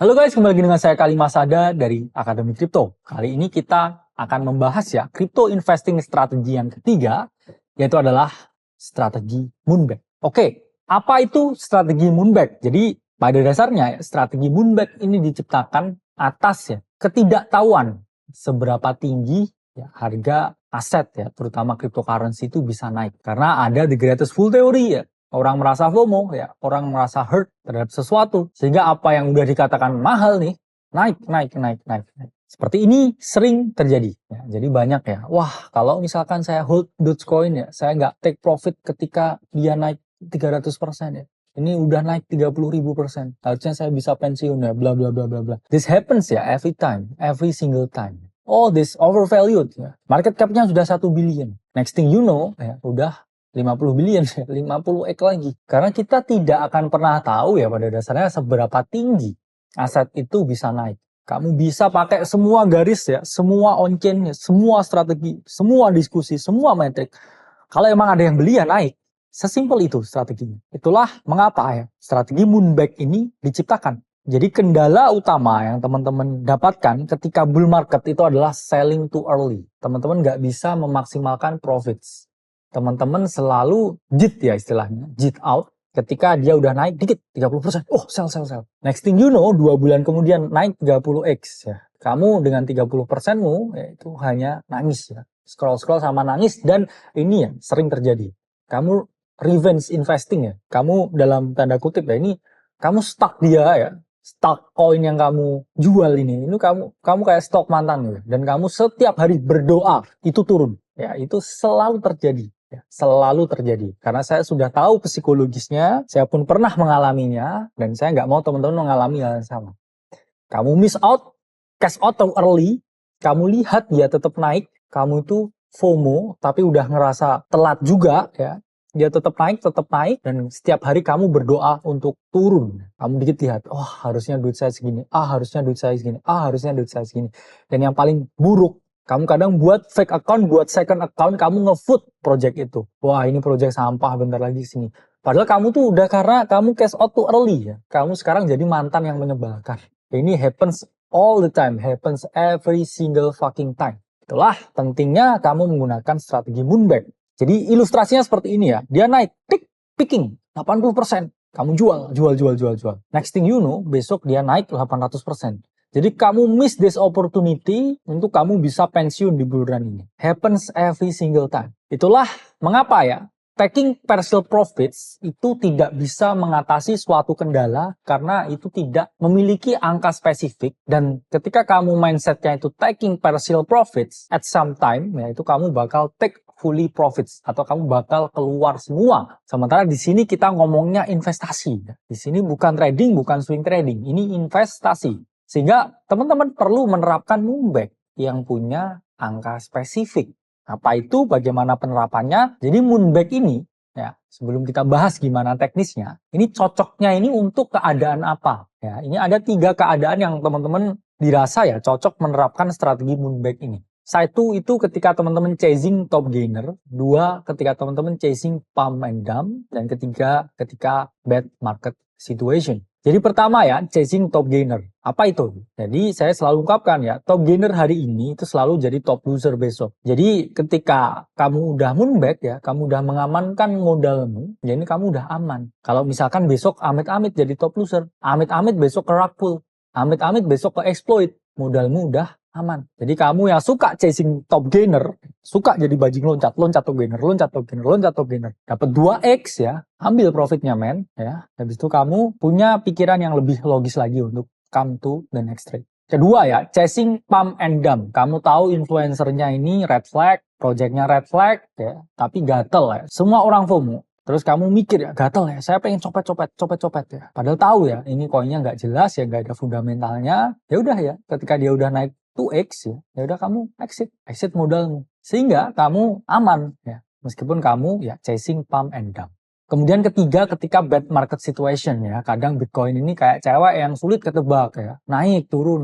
Halo guys, kembali lagi dengan saya Kali Masada dari Akademi Kripto. Kali ini kita akan membahas ya crypto investing strategi yang ketiga, yaitu adalah strategi Moonback. Oke, apa itu strategi Moonback? Jadi pada dasarnya strategi Moonback ini diciptakan atas ya ketidaktahuan seberapa tinggi ya, harga aset ya, terutama cryptocurrency itu bisa naik. Karena ada the greatest fool theory ya. Orang merasa FOMO, ya, orang merasa hurt terhadap sesuatu. Sehingga apa yang udah dikatakan mahal nih, naik. Seperti ini sering terjadi. Ya, jadi banyak ya, wah kalau misalkan saya hold Dogecoin ya, saya nggak take profit ketika dia naik 300% ya. Ini udah naik 30.000%. Harusnya saya bisa pensiun ya, bla bla bla bla bla. This happens ya every time, every single time. Oh, this overvalued ya. Market cap-nya sudah 1 billion. Next thing you know, ya udah 50 billion, 50x lagi. Karena kita tidak akan pernah tahu ya pada dasarnya seberapa tinggi aset itu bisa naik. Kamu bisa pakai semua garis ya, semua on-chain, semua strategi, semua diskusi, semua metrik. Kalau emang ada yang beli ya naik. Sesimpel itu strateginya. Itulah mengapa ya strategi Moonback ini diciptakan. Jadi kendala utama yang teman-teman dapatkan ketika bull market itu adalah selling too early. Teman-teman nggak bisa memaksimalkan profits. Teman-teman selalu JIT ya istilahnya, JIT out ketika dia udah naik dikit 30%. Oh, sell. Next thing you know, 2 bulan kemudian naik 30x ya. Kamu dengan 30%-mu ya, itu hanya nangis ya. Scroll sama nangis, dan ini ya sering terjadi. Kamu revenge investing ya. Kamu dalam tanda kutip ya, ini kamu stuck dia ya. Stock coin yang kamu jual ini kamu kayak stok mantan gitu. Dan kamu setiap hari berdoa itu turun. Ya, itu selalu terjadi. Ya, selalu terjadi. Karena saya sudah tahu psikologisnya, saya pun pernah mengalaminya, dan saya nggak mau teman-teman mengalami hal yang sama. Kamu miss out, cash out too early, kamu lihat dia tetap naik, kamu itu FOMO, tapi udah ngerasa telat juga ya. Dia tetap naik, dan setiap hari kamu berdoa untuk turun. Kamu dikit lihat, oh harusnya duit saya segini, harusnya duit saya segini, harusnya duit saya segini. Dan yang paling buruk, kamu kadang buat fake account, buat second account, kamu nge-food project itu. Wah ini project sampah, bentar lagi sini. Padahal kamu tuh udah karena kamu cash out too early ya. Kamu sekarang jadi mantan yang menyebalkan. Ini happens all the time, happens every single fucking time. Itulah pentingnya kamu menggunakan strategi Moonback. Jadi ilustrasinya seperti ini ya. Dia naik, picking 80%. Kamu jual. Next thing you know, besok dia naik 800%. Jadi kamu miss this opportunity untuk kamu bisa pensiun di bulan ini. Happens every single time. Itulah mengapa ya, taking partial profits itu tidak bisa mengatasi suatu kendala karena itu tidak memiliki angka spesifik. Dan ketika kamu mindsetnya itu taking partial profits at some time, ya itu kamu bakal take fully profits atau kamu bakal keluar semua. Sementara di sini kita ngomongnya investasi. Di sini bukan trading, bukan swing trading. Ini investasi. Sehingga teman-teman perlu menerapkan Moonback yang punya angka spesifik. Apa itu? Bagaimana penerapannya? Jadi Moonback ini, ya sebelum kita bahas gimana teknisnya, ini cocoknya ini untuk keadaan apa? Ya, ini ada 3 keadaan yang teman-teman dirasa ya cocok menerapkan strategi Moonback ini. Satu itu ketika teman-teman chasing top gainer, 2 ketika teman-teman chasing pump and dump, dan ketiga ketika bad market situation. Jadi pertama ya, chasing top gainer. Apa itu? Jadi saya selalu ungkapkan ya, top gainer hari ini itu selalu jadi top loser besok. Jadi ketika kamu udah Moonback ya, kamu udah mengamankan modalmu, jadi kamu udah aman. Kalau misalkan besok amit-amit jadi top loser, amit-amit besok ke rug pull, amit-amit besok ke exploit, modalmu udah aman. Jadi kamu yang suka chasing top gainer, suka jadi bajing loncat top gainer, dapat 2x ya, ambil profitnya men ya. Habis itu kamu punya pikiran yang lebih logis lagi untuk come to the next trade. Kedua ya, chasing pump and dump. Kamu tahu influencernya ini red flag, projectnya red flag ya, tapi gatel ya. Semua orang FOMO. Terus kamu mikir ya, gatel ya, saya pengen copet ya. Padahal tahu ya, ini koinnya nggak jelas ya, nggak ada fundamentalnya. Ya udah ya, ketika dia udah naik 2x ya udah kamu exit modalmu. Sehingga kamu aman ya, meskipun kamu ya chasing pump and dump. Kemudian ketiga, ketika bad market situation ya, kadang Bitcoin ini kayak cewek yang sulit ketebak ya, naik turun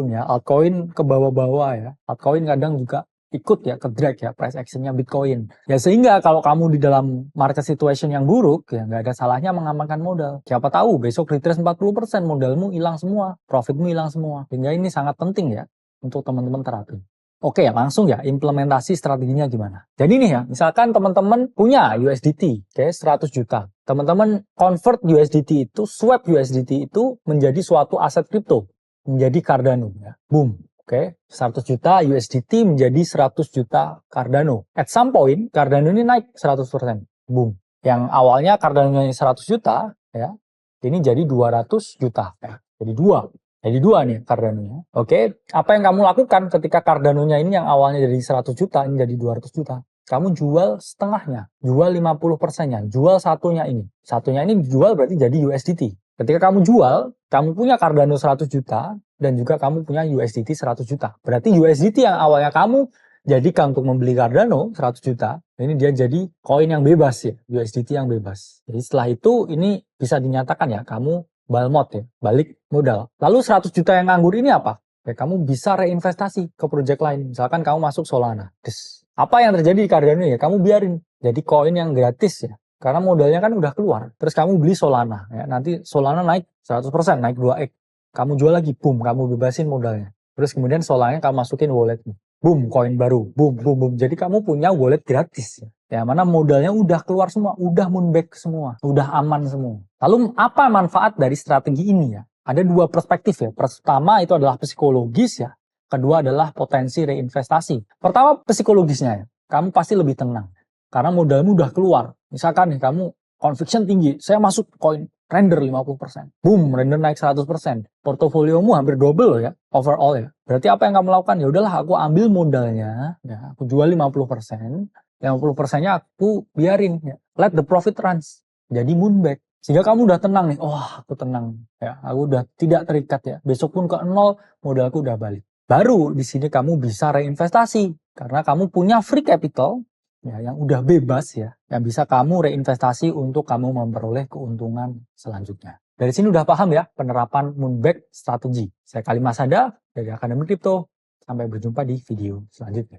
ya, altcoin ke bawah-bawah ya, altcoin kadang juga ikut ya ke drag ya price actionnya Bitcoin. Ya sehingga kalau kamu di dalam market situation yang buruk ya nggak ada salahnya mengamankan modal. Siapa tahu besok retrace 40% modalmu hilang semua, profitmu hilang semua. Sehingga ini sangat penting ya untuk teman-teman terapin. Oke ya, langsung ya implementasi strateginya gimana. Jadi nih ya, misalkan teman-teman punya USDT, oke, 100 juta. Teman-teman convert USDT itu, swap USDT itu menjadi suatu aset kripto, menjadi Cardano ya. Boom. Oke, 100 juta USDT menjadi 100 juta Cardano. At some point, Cardano ini naik 100%. Boom. Yang awalnya Cardano 100 juta, ya, ini jadi 200 juta. Ya. Jadi dua nih Cardano-nya. Oke, apa yang kamu lakukan ketika Cardano-nya ini yang awalnya jadi 100 juta, ini jadi 200 juta. Kamu jual setengahnya, jual 50%-nya, jual satunya ini. Satunya ini dijual berarti jadi USDT. Ketika kamu jual, kamu punya Cardano 100 juta, dan juga kamu punya USDT 100 juta. Berarti USDT yang awalnya kamu jadikan untuk membeli Cardano 100 juta, ini dia jadi koin yang bebas ya, USDT yang bebas. Jadi setelah itu ini bisa dinyatakan ya, kamu balmot ya, balik modal. Lalu 100 juta yang nganggur ini apa? Ya kamu bisa reinvestasi ke project lain. Misalkan kamu masuk Solana. Apa yang terjadi di Cardano ya, kamu biarin. Jadi koin yang gratis ya. Karena modalnya kan udah keluar. Terus kamu beli Solana ya, nanti Solana naik 100%, naik 2x. Kamu jual lagi, boom, kamu bebasin modalnya. Terus kemudian Solana kamu masukin walletmu. Boom, koin baru, boom, boom, boom. Jadi kamu punya wallet gratis ya. Ya, mana modalnya udah keluar semua, udah moonback semua, udah aman semua. Lalu apa manfaat dari strategi ini ya? Ada dua perspektif ya. Pertama itu adalah psikologis ya. Kedua adalah potensi reinvestasi. Pertama psikologisnya ya. Kamu pasti lebih tenang. Karena modalmu udah keluar. Misalkan nih kamu conviction tinggi, saya masuk koin render 50%. Boom, render naik 100%. Portofoliomu hampir double loh ya, overall ya. Berarti apa yang kamu lakukan? Ya udahlah, aku ambil modalnya, ya, aku jual 50%, 50%-nya aku biarin ya. Let the profit runs. Jadi moonback. Sehingga kamu udah tenang nih, aku tenang ya, aku udah tidak terikat ya. Besok pun ke nol, modalku udah balik. Baru di sini kamu bisa reinvestasi karena kamu punya free capital ya, yang udah bebas ya, yang bisa kamu reinvestasi untuk kamu memperoleh keuntungan selanjutnya. Dari sini udah paham ya penerapan moonback strategi. Saya Kali Masada dari Akademi Kripto. Sampai berjumpa di video selanjutnya.